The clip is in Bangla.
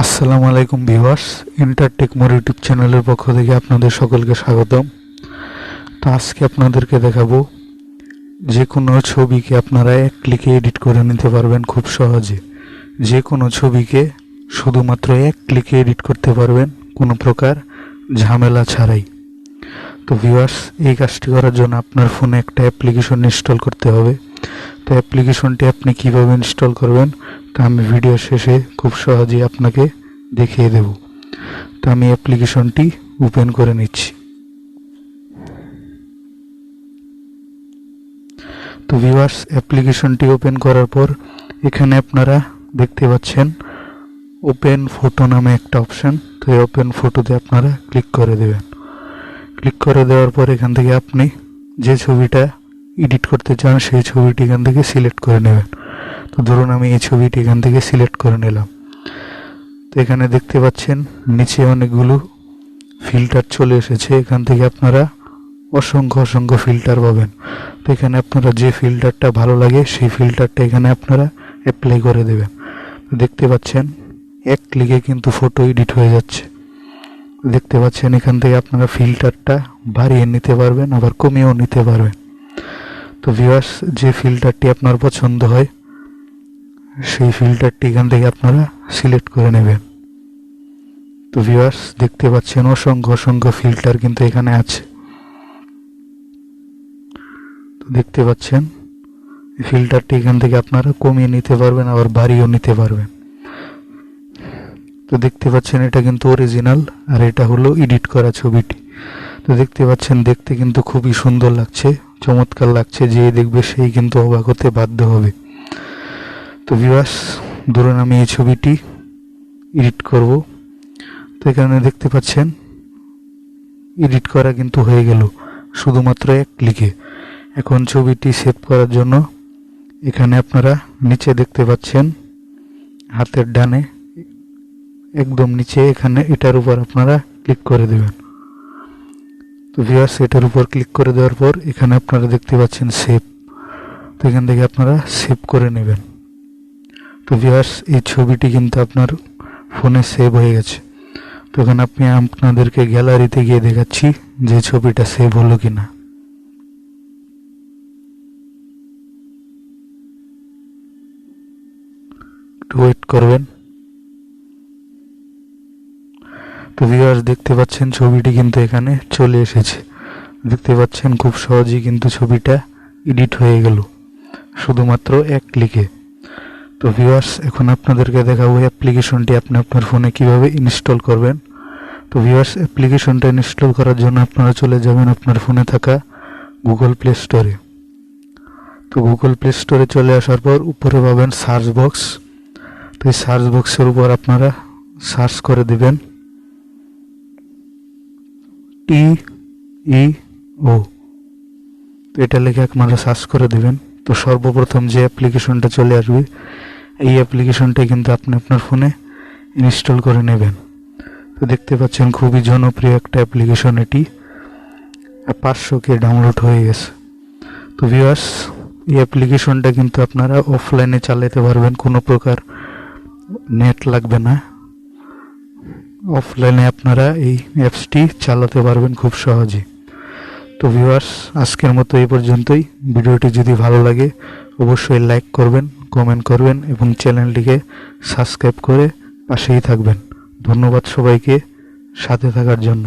আসসালামু আলাইকুম ভিউয়ার্স, ইন্টারটেক মোর ইউটিউব চ্যানেলের পক্ষ থেকে আপনাদের সকলকে স্বাগতম। তো আজকে আপনাদেরকে দেখাবো যে কোনো ছবিকে আপনারা এক ক্লিকে এডিট করে নিতে পারবেন খুব সহজে। যে কোনো ছবিকে শুধুমাত্র এক ক্লিকে এডিট করতে পারবেন কোনো প্রকার ঝামেলা ছাড়াই। তো ভিউয়ার্স, এই কাজটি করার জন্য আপনার ফোনে একটা অ্যাপ্লিকেশন ইনস্টল করতে হবে। তো অ্যাপ্লিকেশনটি আপনি কিভাবে ইনস্টল করবেন তা আমি ভিডিও শেষে খুব সহজেই আপনাকে দেখিয়ে দেব। তো আমি অ্যাপ্লিকেশনটি ওপেন করে নিচ্ছি। তো ভিউয়ার্স, অ্যাপ্লিকেশনটি ওপেন করার পর এখানে আপনারা দেখতে পাচ্ছেন ওপেন ফটো নামে একটা অপশান। তো এই ওপেন ফটোতে আপনারা ক্লিক করে দেবেন। ক্লিক করে দেওয়ার পর এখান থেকে আপনি যে ছবিটা এডিট করতে চান সেই ছবিটি এখান থেকে সিলেক্ট করে নেবেন। তো ধরুন আমি এই ছবিটি এখান থেকে সিলেক্ট করে নিলাম। তো এখানে দেখতে পাচ্ছেন নিচে অনেকগুলো ফিল্টার চলে এসেছে। এখান থেকে আপনারা অসংখ্য ফিল্টার পাবেন। তো এখানে আপনারা যে ফিল্টারটা ভালো লাগে সেই ফিল্টারটা এখানে আপনারা অ্যাপ্লাই করে দেবেন। দেখতে পাচ্ছেন এক ক্লিকে কিন্তু ফটো এডিট হয়ে যাচ্ছে। দেখতে পাচ্ছেন এখান থেকে আপনারা ফিল্টারটা বাড়িয়ে নিতে পারবেন, আবার কমিয়েও নিতে পারবেন। তো ভিউয়ার্স, যে ফিল্টারটি আপনার পছন্দ হয় সেই ফিল্টারটি এখান থেকে আপনারা সিলেক্ট করে নেবেন। তো ভিউয়ার্স, দেখতে পাচ্ছেন অসংখ্য ফিল্টার কিন্তু এখানে আছে। তো দেখতে পাচ্ছেন এই ফিল্টারটি এখান থেকে আপনারা কমিয়ে নিতে পারবেন, আবার বাড়িয়েও নিতে পারবেন। তো দেখতে পাচ্ছেন এটা কিন্তু অরিজিনাল, আর এটা হলো এডিট করা ছবিটি। তো দেখতে পাচ্ছেন দেখতে কিন্তু খুবই সুন্দর লাগছে, চমৎকার লাগছে। যে দেখবে সেই কিন্তু অবাক হতে বাধ্য হবে। তো ভিউয়ার্স, ধরুন আমি এই ছবিটি এডিট করব। তো এখানে দেখতে পাচ্ছেন এডিট করা কিন্তু হয়ে গেল শুধুমাত্র এক ক্লিকে। এখন ছবিটি সেভ করার জন্য এখানে আপনারা নিচে দেখতে পাচ্ছেন হাতের ডানে একদম নিচে এখানে এটার উপর আপনারা ক্লিক করে দেবেন। তো ভিউয়ার্স, এটার উপর ক্লিক করে দেওয়ার পর এখানে আপনারা দেখতে পাচ্ছেন সেভ। তো এখান থেকে আপনারা সেভ করে নেবেন। তো ভিউয়ার্স, এই ছবিটি কিন্তু আপনার ফোনে সেভ হয়ে গেছে। তো এখানে আপনি আপনাদেরকে গ্যালারিতে গিয়ে দেখাচ্ছি যে ছবিটা সেভ হলো কিনা। একটু ওয়েট করবেন। তো ভিউয়ার্স, দেখতে পাচ্ছেন ছবিটি কিন্তু এখানে চলে এসেছে। দেখতে পাচ্ছেন খুব সহজেই কিন্তু ছবিটা এডিট হয়ে গেল শুধুমাত্র এক ক্লিকে। তো ভিউয়ার্স, এখন আপনাদেরকে দেখাবো অ্যাপ্লিকেশনটি আপনি আপনার ফোনে কিভাবে ইনস্টল করবেন। তো ভিউয়ার্স, অ্যাপ্লিকেশনটা ইনস্টল করার জন্য আপনারা চলে যাবেন আপনার ফোনে থাকা গুগল প্লে স্টোরে। তো গুগল প্লে স্টোরে চলে আসার পর উপরে পাবেন সার্চ বক্স। তো এই সার্চ বক্সের উপর আপনারা সার্চ করে দেবেন TEO। তো এটা লিখে আপনারা সার্চ করে দেবেন। তো সর্বপ্রথম যে অ্যাপ্লিকেশনটা চলে আসবে এই অ্যাপ্লিকেশনটা কিন্তু আপনি আপনার ফোনে ইনস্টল করে নেবেন। তো দেখতে পাচ্ছেন খুবই জনপ্রিয় একটা অ্যাপ্লিকেশন এটি, 500K ডাউনলোড হয়ে গেছে। তো ভিউয়ার্স, এই অ্যাপ্লিকেশনটা কিন্তু আপনারা অফলাইনে চালাতে পারবেন, কোনো প্রকার নেট লাগবে না। অফলাইনে আপনারা এই অ্যাপসটি চালাতে পারবেন খুব সহজে। তো ভিউয়ার্স, আজকের মতো এই পর্যন্তই। ভিডিওটি যদি ভালো লাগে অবশ্যই লাইক করবেন, কমেন্ট করবেন এবং চ্যানেলটিকে সাবস্ক্রাইব করে পাশেই থাকবেন। ধন্যবাদ সবাইকে সাথে থাকার জন্য।